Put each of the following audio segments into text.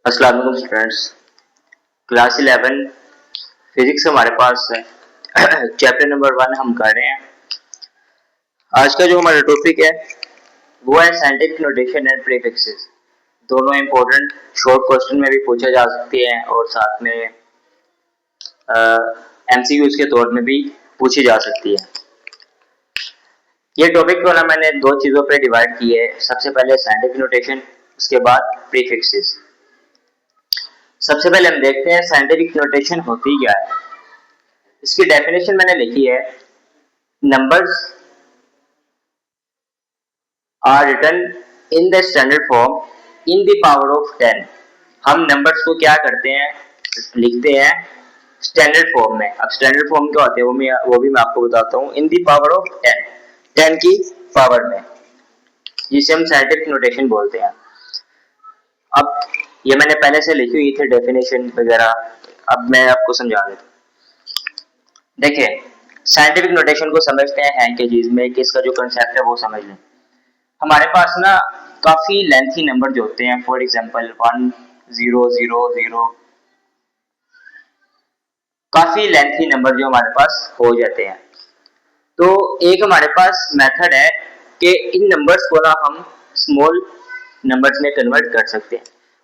अस्सलाम वालेकुम students. Class 11 physics हमारे पास है। चैप्टर नंबर 1 हम कर रहे हैं। आज का जो हमारा टॉपिक है वो है साइंटिफिक नोटेशन एंड प्रीफिक्सेस। दोनों इंपॉर्टेंट शॉर्ट क्वेश्चन में भी पूछे जा सकते हैं और साथ में एमसीक्यूज के तौर में भी पूछी जा सकती है। ये टॉपिक को ना मैंने दो चीज़ों पे डिवाइड की है। सबसे पहले साइंटिफिक नोटेशन, उसके बाद प्रीफिक्सेस। सबसे पहले हम देखते हैं साइंटिफिक नोटेशन होती क्या है। इसकी डेफिनेशन मैंने लिखी है, numbers are written in the standard form in the power of 10। हम नंबर्स को क्या करते हैं, लिखते हैं स्टैंडर्ड फॉर्म में। अब स्टैंडर्ड फॉर्म क्या होते हैं वो भी मैं आपको बताता हूँ। इन द पावर ऑफ 10, 10 की पावर में, जिसे हम साइंटिफिक नोटेशन बोलते हैं। अब ये मैंने पहले से लिखी हुई थी डेफिनेशन वगैरह, अब मैं आपको समझा देता हूँ। देखिए, साइंटिफिक नोटेशन को समझते हैं कि चीज में, कि इसका जो कंसेप्ट है वो समझ लें। हमारे पास ना काफी लेंथी नंबर जो होते हैं, फॉर एग्जांपल 1 0 0 0, काफी लेंथी नंबर जो हमारे पास हो जाते हैं। तो एक हमारे पास मेथड है कि इन नंबर्स को ना हम स्मॉल नंबर्स में कन्वर्ट कर सकते हैं,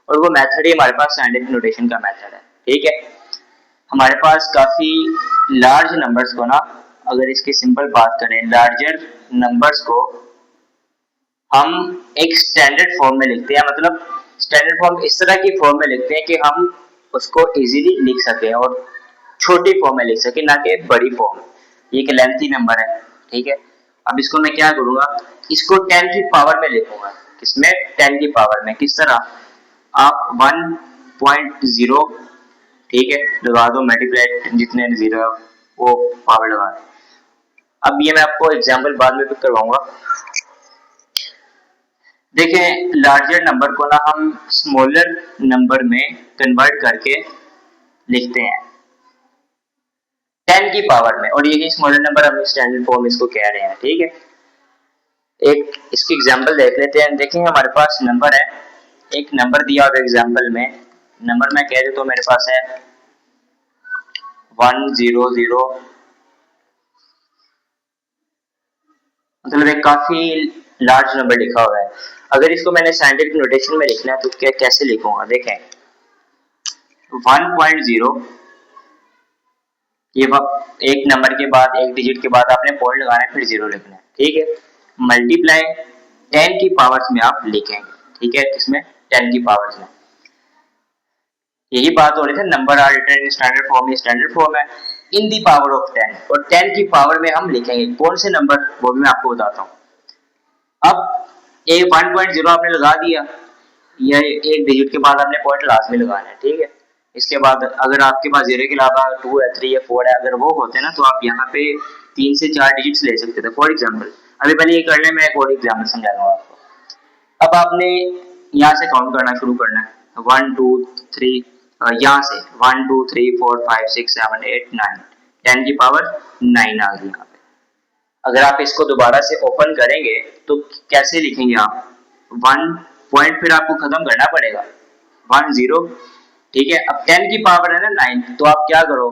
और वो मेथड ही हमारे पास साइंटिफिक नोटेशन का मेथड है। ठीक है, हमारे पास काफी लार्ज नंबर्स को ना, अगर इसकी सिंपल बात करें, लार्जर नंबर्स को हम एक स्टैंडर्ड फॉर्म में लिखते हैं। मतलब स्टैंडर्ड फॉर्म इस तरह की फॉर्म में लिखते हैं कि हम उसको इजीली लिख सकें और छोटी फॉर्म में लिख सकें, ना कि बड़ी फॉर्म। ये एक लेंथी नंबर है, ठीक है। अब इसको मैं क्या करूंगा, इसको 10 की पावर में लिखूंगा। किसमें? 10 की पावर में। किस तरह? आप 1.0, ठीक है, लगा दो, मल्टीप्लाई जितने जीरो है वो पावर लगा दें। अब ये मैं आपको एग्जांपल बाद में भी करवाऊंगा। देखें, लार्जर नंबर को ना हम स्मॉलर नंबर में कन्वर्ट करके लिखते हैं 10 की पावर में, और ये स्मॉलर नंबर हम स्टैंडर्ड फॉर्म इसको कह रहे हैं। ठीक है, एक इसकी एग्जांपल देख लेते हैं। देखेंगे हमारे पास नंबर है, एक नंबर दिया और एग्जांपल में नंबर मैं कह देता हूं, मेरे पास है 100, मतलब एक काफी लार्ज नंबर लिखा हुआ है। अगर इसको मैंने साइंटिफिक नोटेशन में लिखना है तो क्या कैसे लिखूंगा? देखें, 1.0, ये एक नंबर के बाद, एक डिजिट के बाद आपने पॉइंट लगाना है, फिर जीरो लिखना है। ठीक है, मल्टीप्लाई 10 की पावर्स में आप लिखेंगे। ठीक है, किसमें? 10 की पावर्स में। यही बात हो रही थी, number are written in standard form, ये स्टैंडर्ड फॉर्म है, इन दी पावर ऑफ 10, और 10 की पावर में हम लिखेंगे कौन से नंबर, वो भी मैं आपको बताता हूँ। अब ए 1.0 आपने लगा दिया, या एक डिजिट के बाद आपने पॉइंट लास्ट में लगाना है। ठीक है, इसके बाद अगर आपके पास जीरो के अलावा 2 है, 3 है, 4 है, अगर वो होते ना तो आप यहाँ पे 3 से 4 डिजिट्स ले सकते थे। फॉर एग्जाम्पल, अभी पहले ये करने में एक और एग्जाम्पल समझाऊंगा आपको। अब आपने यहाँ से काउंट करना शुरू करना है, 1 2 3, यहाँ से 1 2 3 4 5 6 7 8 9, 10 की पावर 9 आ गई यहाँ पे। अगर आप इसको दोबारा से ओपन करेंगे तो कैसे लिखेंगे आप? 1 पॉइंट फिर आपको खत्म करना पड़ेगा, 1 0। ठीक है, अब 10 की पावर है ना 9, तो आप क्या करो,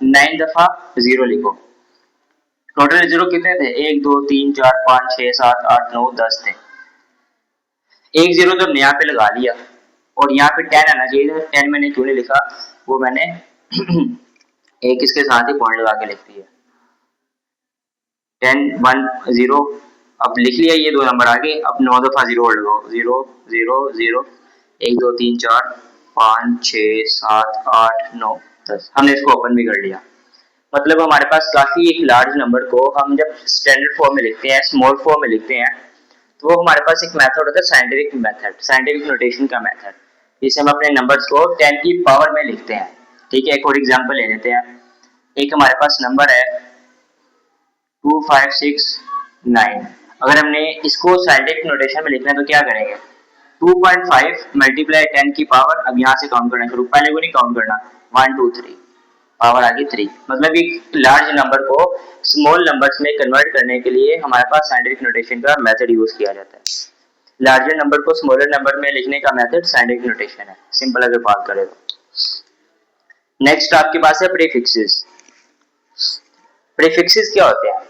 9 दफा 0 लिखो। टोटल जीरो कितने थे? 1 2 3 4 5 6 7 8 9 10 थे। एक जीरो तो यहाँ पे लगा लिया, और यहाँ पे 10 आना चाहिए था। 10 मैंने क्यों नहीं लिखा, वो मैंने एक इसके साथ ही पॉइंट लगा के लिख दिया, 10 1 0। अब लिख लिया, ये दो नंबर आगे। अब 9 दफा 0 और लगाओ, 0 0 0, 1 2 3 4 5 6 7 8 9 10। हमने इसको ओपन भी कर लिया। मतलब हमारे पास काफी एक लार्ज नंबर को हम जब स्टैंडर्ड फॉर्म में लिखते हैं, स्मॉल फॉर्म में लिखते हैं, तो वो हमारे पास एक मेथड होता है साइंटिफिक मेथड, साइंटिफिक नोटेशन का मेथड, जिसे हम अपने नंबर्स को 10 की पावर में लिखते हैं। ठीक है, एक और एग्जांपल ले लेते हैं। एक हमारे पास नंबर है 2569। अगर हमने इसको साइंटिफिक नोटेशन में लिखना है तो क्या करेंगे, 2.5 मल्टीप्लाई 10 की पावर, अब यहाँ से काउंट करना शुरू, पहले को नहीं काउंट करना, 1 2 3, पावर आ गई 3। मतलब एक लार्ज नंबर को स्मॉल नंबर्स में कन्वर्ट करने के लिए हमारे पास साइंटिफिक नोटेशन का मेथड यूज किया जाता है। लार्जर नंबर को स्मॉलर नंबर में लिखने का मेथड साइंटिफिक नोटेशन है, सिंपल अगर बात करें तो। नेक्स्ट आपके पास है प्रीफिक्सेस। प्रीफिक्सेस क्या होते हैं?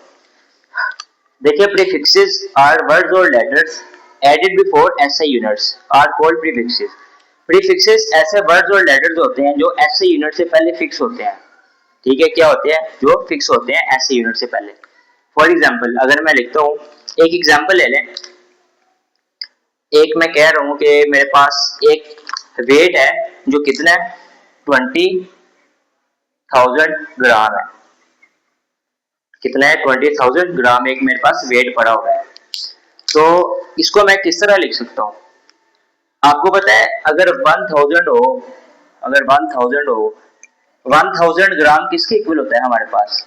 देखिए, प्रीफिक्सेस आर वर्ड्स और letters added before SI units are called prefixes. Prefixes ऐसे वर्ड्स और लेटर्स होते हैं जो एसआई यूनिट से पहले फिक्स होते हैं। ठीक है, क्या होते हैं? जो फिक्स होते हैं एसआई यूनिट से पहले। फॉर एग्जाम्पल अगर मैं लिखता हूँ, एक एग्जाम्पल ले लें, एक मैं कह रहा हूँ कि मेरे पास एक वेट है जो कितना है, 20,000 ग्राम है। कितना है? 20,000 ग्राम एक मेरे पास वेट पड़ा हुआ है। तो इसको मैं किस तरह लिख सकता हूँ? आपको पता है अगर 1000 हो, अगर 1000 हो, 1000 ग्राम किसके इक्वल होता है हमारे पास?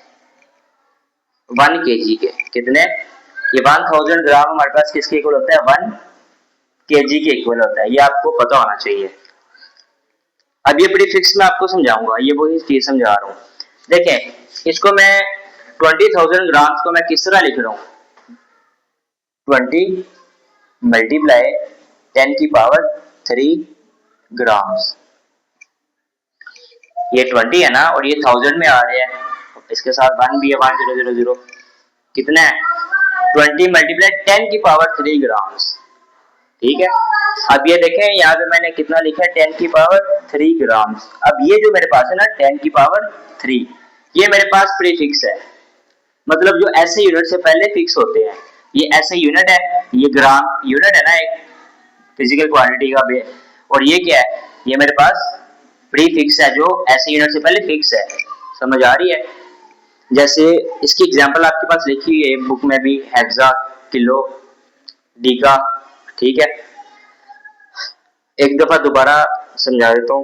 1 केजी के। कितने? ये 1000 ग्राम हमारे पास किसके इक्वल होता है? 1 केजी के इक्वल होता है। ये आपको पता होना चाहिए। अब ये प्रीफिक्स में आपको समझाऊंगा, ये वही चीज समझा रहा हूँ। देखें, इसको मैं 20,000 ग्राम को मैं किस तरह लिख रहा हूँ? 20 मल्टीप्लाई 10 की पावर 3 ग्राम्स। ये 20 है ना, और ये 1000 में आ रहे हैं, इसके साथ 1 भी है, 1000। कितना है? 20 मल्टीप्लाई 10 की पावर 3 ग्राम्स। ठीक है, अब ये देखें यहाँ पे मैंने कितना लिखा है? 10 की पावर 3 ग्राम्स। अब ये जो मेरे पास है ना 10 की पावर 3, ये मेरे पास प्रीफिक्स है, मतलब जो ऐसे यूनिट से पहले फिक्स होते हैं। ये ऐसे यूनिट है, ये ग्राम यूनिट है ना, एक फिजिकल क्वांटिटी का भी। और ये क्या है? ये मेरे पास प्रीफिक्स है जो ऐसे यूनिट से पहले फिक्स है। समझ आ रही है? जैसे इसकी एग्जांपल आपके पास लिखी है बुक में भी, हेक्सा, किलो, डीका। ठीक है, एक दफा दोबारा समझा देता हूँ।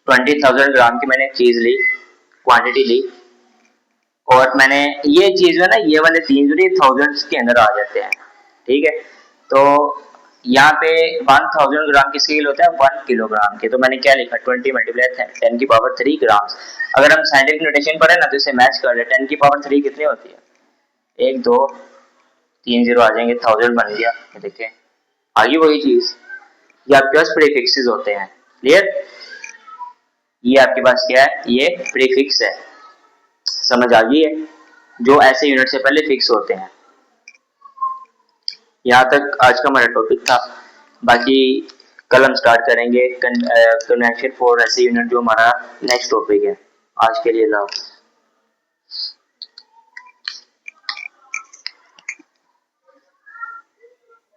20,000 ग्राम की मैंने चीज ली, क्वांटिटी ली, और मैंने ये चीज है ना, ये वाले तीन जो थाउजेंड्स के अंदर आ जाते हैं। ठीक है, तो यहाँ पे 1000 ग्राम किसके लिए होता है? 1 किलोग्राम के। तो मैंने क्या लिखा? 20 मल्टीप्लाई 10 की पावर 3 ग्राम्स। अगर हम साइंटिफिक नोटेशन पढ़े ना तो इसे मैच कर ले। 10 की पावर 3 कितनी होती है? 1 2 3 जीरो आ जाएंगे, 1000 बन गया। देखें आगे वही चीज, ये आपके पास प्रीफिक्सेस होते हैं। क्लियर? ये आपके पास क्या है? ये प्रीफिक्स है। समझ आ गई है? जो ऐसे यूनिट से पहले फिक्स होते हैं। यहाँ तक आज का हमारा टॉपिक था। बाकी कल हम स्टार्ट करेंगे कन्वेंशन फॉर ऐसे यूनिट, जो हमारा नेक्स्ट टॉपिक है। आज के लिए लाओ।